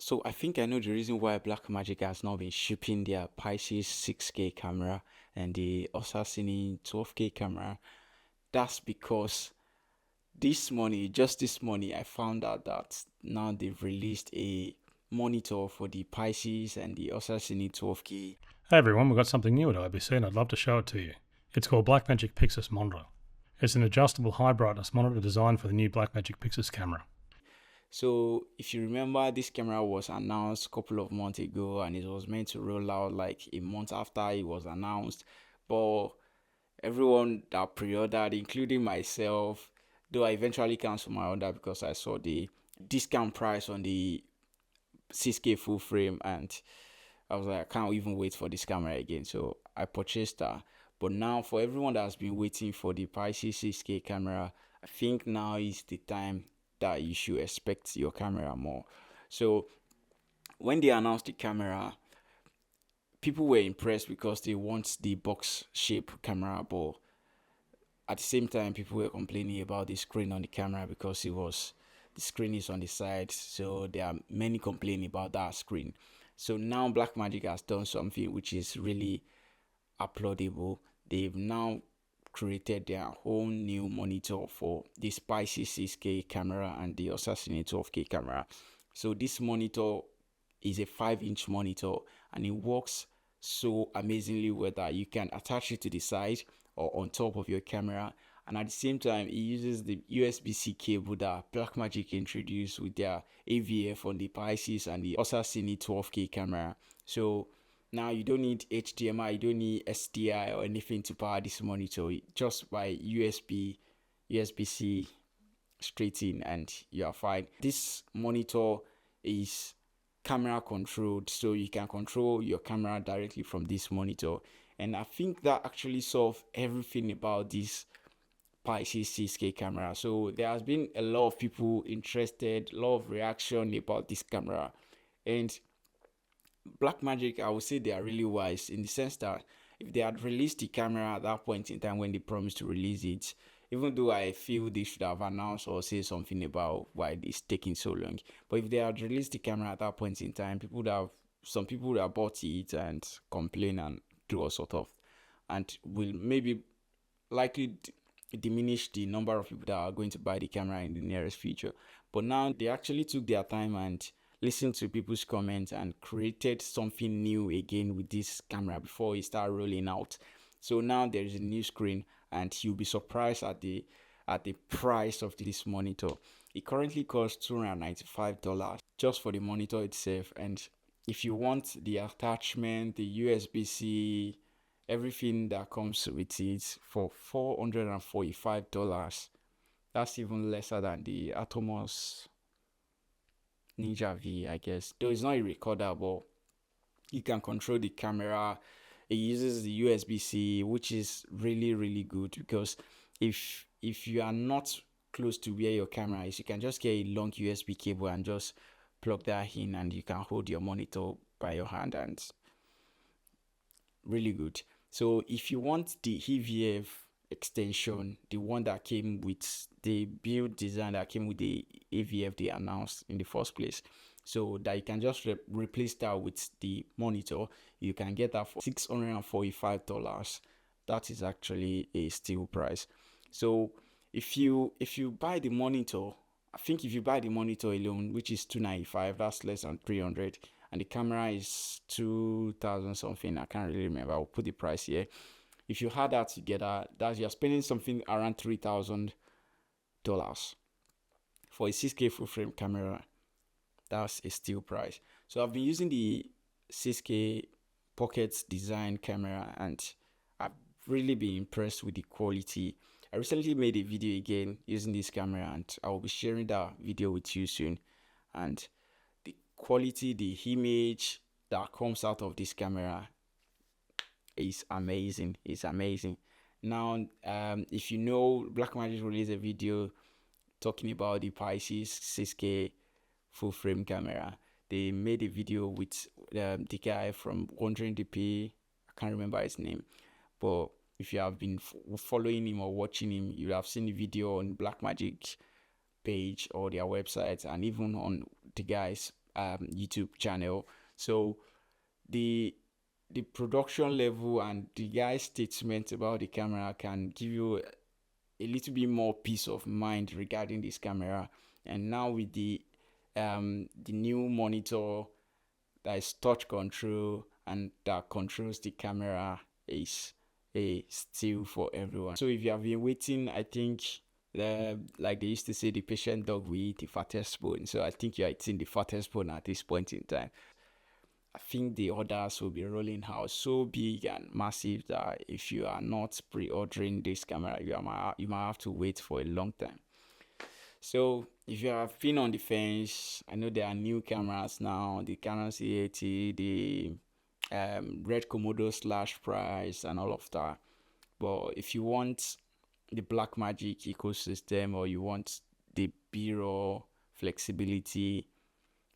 So I think I know the reason why Blackmagic has not been shipping their Pyxis 6K camera and the Assassin 12K camera. That's because just this morning, I found out that now they've released a monitor for the Pyxis and the Assassin 12K. Hey everyone, we've got something new at IBC and I'd love to show it to you. It's called Blackmagic Pyxis Monitor. It's an adjustable high brightness monitor designed for the new Blackmagic Pyxis camera. So if you remember, this camera was announced a couple of months ago and it was meant to roll out like a month after it was announced. But everyone that pre-ordered, including myself, though I eventually canceled my order because I saw the discount price on the 6K full frame and I was like, I can't even wait for this camera again. So I purchased that. But now for everyone that's been waiting for the Pyxis 6K camera, I think now is the time that you should expect your camera more. So when they announced the camera, people were impressed because they want the box shape camera, but at the same time people were complaining about the screen on the camera because the screen is on the side, so there are many complaining about that screen. So now Blackmagic has done something which is really applaudable. They've now created their own new monitor for the Pyxis 6K camera and the Assassin 12K camera. So this monitor is a 5-inch monitor and it works so amazingly well that you can attach it to the side or on top of your camera, and at the same time it uses the USB-C cable that Blackmagic introduced with their AVF on the Pyxis and the Assassin 12K camera. So now you don't need HDMI, you don't need SDI or anything to power this monitor. Just by USB-C straight in and you are fine. This monitor is camera controlled, so you can control your camera directly from this monitor. And I think that actually solves everything about this Pyxis 6K camera. So there has been a lot of people interested, a lot of reaction about this camera. And Blackmagic, I would say they are really wise in the sense that if they had released the camera at that point in time when they promised to release it, even though I feel they should have announced or say something about why it's taking so long, but if they had released the camera at that point in time, some people would have bought it and complain and do all sort of, and will maybe likely diminish the number of people that are going to buy the camera in the nearest future. But now they actually took their time and listened to people's comments and created something new again with this camera before it started rolling out. So now there is a new screen and you'll be surprised at the price of this monitor. It currently costs $295 just for the monitor itself, and if you want the attachment, the USB-C, everything that comes with it for $445. That's even lesser than the Atomos Ninja V, I guess. Though it's not a recorder, but you can control the camera. It uses the USB-C, which is really, really good because if you are not close to where your camera is, you can just get a long USB cable and just plug that in and you can hold your monitor by your hand, and really good. So if you want the EVF extension, the one that came with the build design that came with the AVF they announced in the first place, so that you can just replace that with the monitor, you can get that for $645. That is actually a steal price. So if you buy the monitor, I think if you buy the monitor alone, which is $295, that's less than 300, and the camera is 2,000 something, I can't really remember, I'll put the price here. If you add that together, that's you're spending something around $3,000 for a 6K full frame camera. That's a steal price. So I've been using the 6K pocket design camera and I've really been impressed with the quality. I recently made a video again using this camera and I will be sharing that video with you soon. And the quality, the image that comes out of this camera is amazing. It's amazing. Now, if you know, Blackmagic released a video talking about the Pyxis 6K full frame camera. They made a video with the guy from Wondering DP. I can't remember his name, but if you have been following him or watching him, you have seen the video on Blackmagic page or their website and even on the guy's YouTube channel. So the production level and the guy's statement about the camera can give you a little bit more peace of mind regarding this camera. And now with the new monitor that is touch control and that controls the camera, is a steal for everyone. So if you have been waiting, I think like they used to say, the patient dog will eat the fattest bone. So I think you are eating the fattest bone at this point in time. I think the orders will be rolling out so big and massive that if you are not pre-ordering this camera, you might have to wait for a long time. So if you have been on the fence, I know there are new cameras now, the Canon C80, the Red Komodo slash price and all of that. But if you want the Blackmagic ecosystem, or you want the B-roll flexibility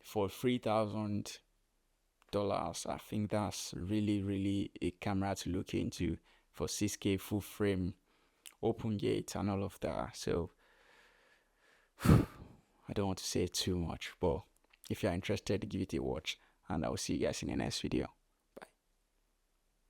for $3,000, I think that's really a camera to look into for 6K full frame, open gate and all of that. So I don't want to say too much, but if you're interested, give it a watch, and I'll see you guys in the next video.